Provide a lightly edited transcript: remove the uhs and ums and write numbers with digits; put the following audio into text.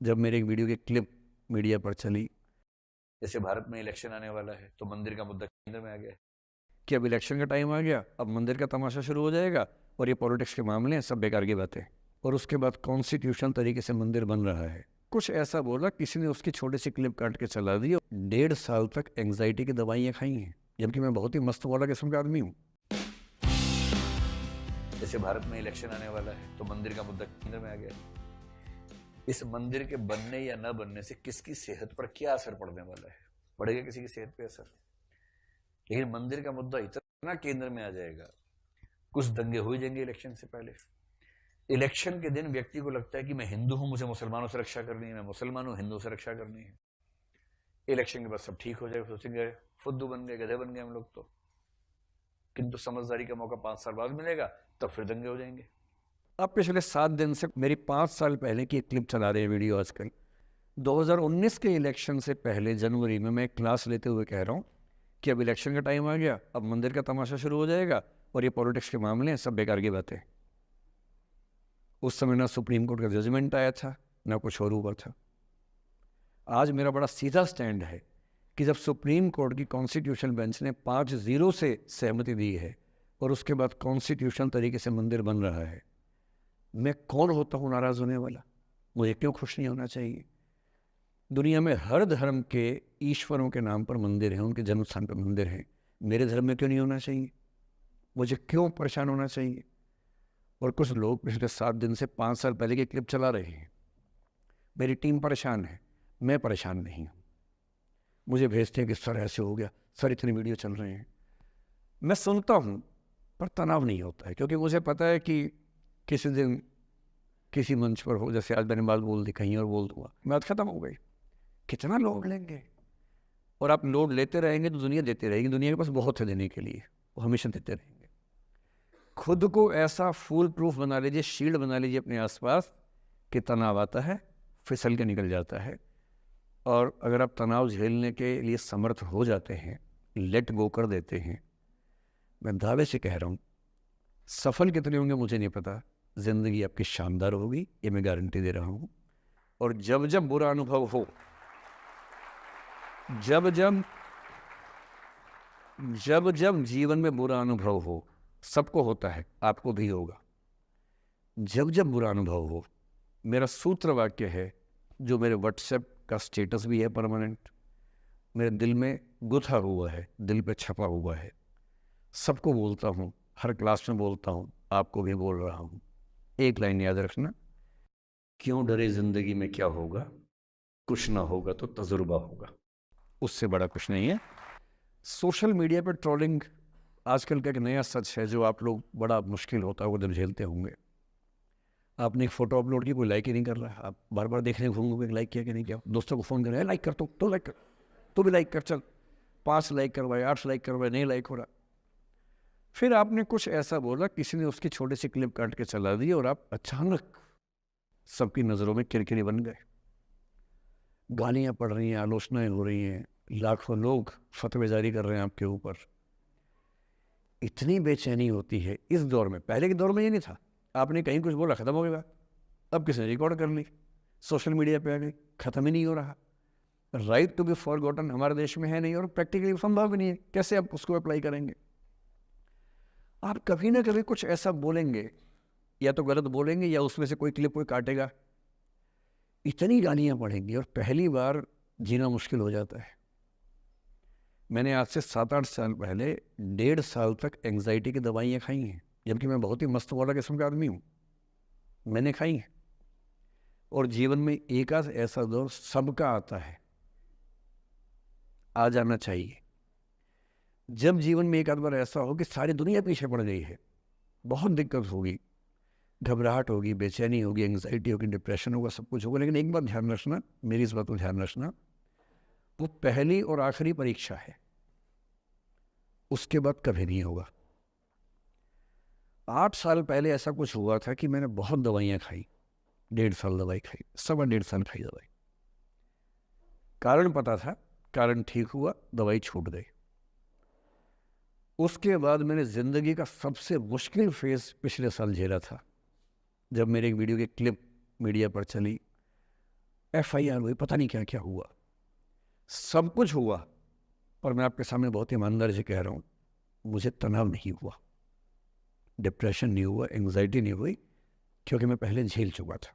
जब मेरे एक वीडियो की क्लिप मीडिया पर चली, जैसे भारत में इलेक्शन आने वाला है तो मंदिर का मुद्दा केंद्र में आ गया कि अब इलेक्शन का टाइम आ गया, अब मंदिर का तमाशा शुरू हो जाएगा और ये पॉलिटिक्स के मामले हैं, सब बेकार की बातें। और उसके बाद कॉन्स्टिट्यूशन तरीके से मंदिर बन रहा है। कुछ ऐसा बोला, किसी ने उसकी छोटी सी क्लिप काट के चला दी। 1.5 साल तक एंग्जाइटी की दवाइयाँ खाई हैं, जबकि मैं बहुत ही मस्त वाला किस्म का आदमी हूँ। जैसे भारत में इलेक्शन आने वाला है तो मंदिर का मुद्दा केंद्र में आ गया। इस मंदिर के बनने या न बनने से किसकी सेहत पर क्या असर पड़ने वाला है? पड़ेगा किसी की सेहत पे असर, लेकिन मंदिर का मुद्दा इतना केंद्र में आ जाएगा, कुछ दंगे हो जाएंगे इलेक्शन से पहले। इलेक्शन के दिन व्यक्ति को लगता है कि मैं हिंदू हूं, मुझे मुसलमानों से रक्षा करनी है, मैं मुसलमान हूं, हिंदू से रक्षा करनी है। इलेक्शन के बाद सब ठीक हो जाएगा, सोचेंगे फुद्दू बन गए, गधे बन गए हम लोग तो। किंतु समझदारी का मौका 5 साल बाद मिलेगा, तब फिर दंगे हो जाएंगे। अब पिछले 7 दिन से मेरी 5 साल पहले की एक क्लिप चला रहे हैं वीडियो आजकल। 2019 के इलेक्शन से पहले जनवरी में मैं क्लास लेते हुए कह रहा हूँ कि अब इलेक्शन का टाइम आ गया, अब मंदिर का तमाशा शुरू हो जाएगा और ये पॉलिटिक्स के मामले हैं, सब बेकार की बातें। उस समय ना सुप्रीम कोर्ट का जजमेंट आया था, ना कुछ और हुआ था। आज मेरा बड़ा सीधा स्टैंड है कि जब सुप्रीम कोर्ट की कॉन्स्टिट्यूशन बेंच ने 5-0 से सहमति दी है और उसके बाद कॉन्स्टिट्यूशन तरीके से मंदिर बन रहा है, मैं कौन होता हूँ नाराज़ होने वाला? मुझे क्यों खुश नहीं होना चाहिए? दुनिया में हर धर्म के ईश्वरों के नाम पर मंदिर हैं, उनके जन्म स्थान पर मंदिर हैं। मेरे धर्म में क्यों नहीं होना चाहिए? मुझे क्यों परेशान होना चाहिए? और कुछ लोग पिछले 7 दिन से 5 साल पहले की क्लिप चला रहे हैं। मेरी टीम परेशान है, मैं परेशान नहीं हूँ। मुझे भेजते हैं कि सर ऐसे हो गया, सर इतने वीडियो चल रहे हैं। मैं सुनता हूँ पर तनाव नहीं होता है, क्योंकि मुझे पता है कि किसी दिन किसी मंच पर हो, जैसे आज मैंने बात बोल दी कहीं और बोल दूंगा, बात खत्म हो गई। कितना लोड लेंगे? और आप लोड लेते रहेंगे तो दुनिया देती रहेगी। दुनिया के पास बहुत है देने के लिए, वो हमेशा देते रहेंगे। खुद को ऐसा फूल प्रूफ बना लीजिए, शील्ड बना लीजिए अपने आसपास कि तनाव आता है फिसल के निकल जाता है। और अगर आप तनाव झेलने के लिए समर्थ हो जाते हैं, लेट गो कर देते हैं, मैं दावे से कह रहा हूँ, सफल कितने होंगे मुझे नहीं पता, जिंदगी आपकी शानदार होगी, ये मैं गारंटी दे रहा हूँ। और जब जब बुरा अनुभव हो, जब जब जब जब जीवन में बुरा अनुभव हो, सबको होता है, आपको भी होगा। जब जब बुरा अनुभव हो, मेरा सूत्र वाक्य है, जो मेरे व्हाट्सएप का स्टेटस भी है परमानेंट, मेरे दिल में गुथा हुआ है, दिल पे छपा हुआ है, सबको बोलता हूँ, हर क्लास में बोलता हूँ, आपको भी बोल रहा हूँ। एक लाइन याद रखना, क्यों डरे जिंदगी में क्या होगा, कुछ ना होगा तो तजुर्बा होगा। उससे बड़ा कुछ नहीं है। सोशल मीडिया पर ट्रोलिंग आजकल का एक नया सच है, जो आप लोग बड़ा मुश्किल होता होगा जब झेलते होंगे। आपने एक फोटो अपलोड की, कोई लाइक ही नहीं कर रहा, आप बार बार देखने घूमोगे लाइक किया कि नहीं किया। दोस्तों को फ़ोन कर रहे हैं, लाइक कर, तो लाइक कर, तो भी लाइक कर, चल 5 लाइक करवाए, 8 लाइक करवाए, नहीं लाइक हो रहा। फिर आपने कुछ ऐसा बोला, किसी ने उसकी छोटी सी क्लिप काट के चला दी और आप अचानक सबकी नज़रों में किरकिरी बन गए। गालियाँ पड़ रही हैं, आलोचनाएं हो रही हैं, लाखों लोग फतवे जारी कर रहे हैं आपके ऊपर। इतनी बेचैनी होती है इस दौर में। पहले के दौर में ये नहीं था, आपने कहीं कुछ बोला खत्म हो गया बात। अब किसी ने रिकॉर्ड कर ली, सोशल मीडिया पे आ गई, खत्म ही नहीं हो रहा। राइट टू बी फॉरगॉटन हमारे देश में है नहीं, और प्रैक्टिकली संभव भी नहीं है। कैसे आप उसको अप्लाई करेंगे? आप कभी ना कभी कुछ ऐसा बोलेंगे, या तो गलत बोलेंगे या उसमें से कोई क्लिप कोई काटेगा, इतनी गालियां पड़ेंगी और पहली बार जीना मुश्किल हो जाता है। मैंने आज से 7-8 साल पहले 1.5 साल तक एंग्जाइटी की दवाइयाँ खाई हैं, जबकि मैं बहुत ही मस्त वाला किस्म का आदमी हूँ। मैंने खाई हैं। और जीवन में एक आध ऐसा दौर सबका आता है, आ जाना चाहिए। जब जीवन में एक आध बार ऐसा हो कि सारी दुनिया पीछे पड़ गई है, बहुत दिक्कत होगी, घबराहट होगी, बेचैनी होगी, एंग्जाइटी होगी, डिप्रेशन होगा, सब कुछ होगा। लेकिन एक बात ध्यान रखना, मेरी इस बात को ध्यान रखना, वो पहली और आखिरी परीक्षा है, उसके बाद कभी नहीं होगा। 8 साल पहले ऐसा कुछ हुआ था कि मैंने बहुत दवाइयाँ खाई, 1.5 साल दवाई खाई, 1.25 साल खाई दवाई। कारण पता था, कारण ठीक हुआ, दवाई छूट गई। उसके बाद मैंने ज़िंदगी का सबसे मुश्किल फेज़ पिछले साल झेला था, जब मेरे एक वीडियो की क्लिप मीडिया पर चली FIR हुई, पता नहीं क्या क्या हुआ, सब कुछ हुआ, पर मैं आपके सामने बहुत ईमानदारी से कह रहा हूँ, मुझे तनाव नहीं हुआ, डिप्रेशन नहीं हुआ, एंग्जाइटी नहीं हुई, क्योंकि मैं पहले झेल चुका था।